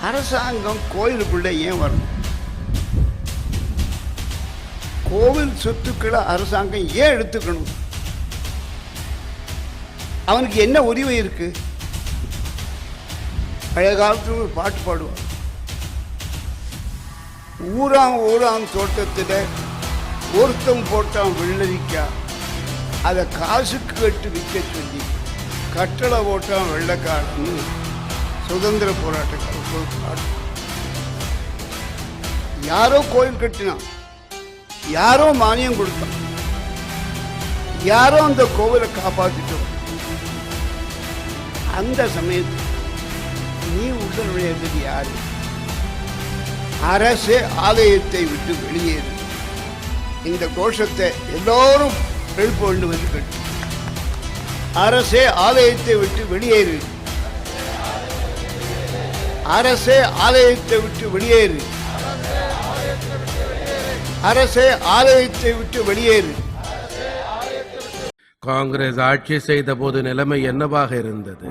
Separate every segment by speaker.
Speaker 1: அரசாங்கம் கோயிலுக்குள்ள ஏன் வரணும்? கோவில் சொத்துக்களை அரசாங்கம் ஏன் எடுத்துக்கணும்? அவனுக்கு என்ன உரிமை இருக்கு? பழைய காலத்துல ஒரு பாட்டு பாடுவான், ஊராம் தோட்டத்தில் ஒருத்தம் போட்டான் வெள்ளரிக்கா, அதை காசுக்கு கட்டு விற்க சொல்லி கட்டளை போட்டான் வெள்ளைக்காரன்னு சுதந்திர போராட்டக்காரர் பாடு. யாரோ கோயில் கட்டினான், யாரோ மானியம் கொடுத்தான், யாரோ அந்த கோவிலை காப்பாற்றிட்டோம். அந்த சமயத்தில் நீ உள்ள நுழையிறது யாரு? அரசே ஆலயத்தை விட்டு வெளியேறு. இந்த கோஷத்தை எல்லோரும் எழுப்ப வேண்டும் என்று கேட்டு, அரசே ஆலயத்தை விட்டு வெளியேறு, அரசே ஆலயத்தை விட்டு வெளியேறு, அரசே ஆலயத்தை விட்டு வெளியேறு.
Speaker 2: காங்கிரஸ் ஆட்சி செய்த போது நிலைமை என்னவாக இருந்தது?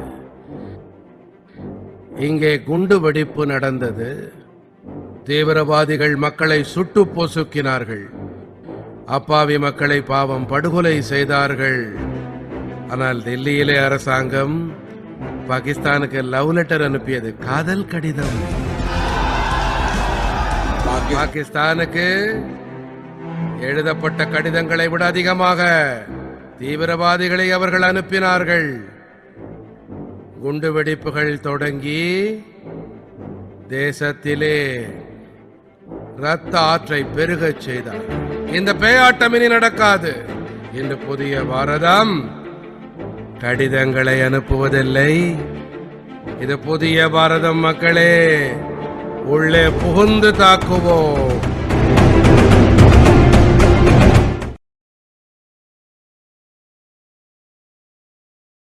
Speaker 2: இங்கே குண்டு வெடிப்பு நடந்தது, தீவிரவாதிகள் மக்களை சுட்டு பொசுக்கினார்கள், அப்பாவி மக்களை பாவம் படுகொலை செய்தார்கள். ஆனால் டெல்லியிலே அரசாங்கம் பாகிஸ்தானுக்கு லவ் லெட்டர் அனுப்பியது, காதல் கடிதம். பாகிஸ்தானுக்கு எழுதப்பட்ட கடிதங்களை விட அதிகமாக தீவிரவாதிகளை அவர்கள் அனுப்பினார்கள். குண்டு வெடிப்புகள் தொடங்கி தேசத்திலே இரத்த ஆற்றை பெருகச் செய்தார். இந்த பேயாட்டம் இனி நடக்காது. இன்று புதிய பாரதம் கடிதங்களை அனுப்புவதில்லை. இது புதிய பாரதம். மக்களே, உள்ளே புகுந்து தாக்குவோம்.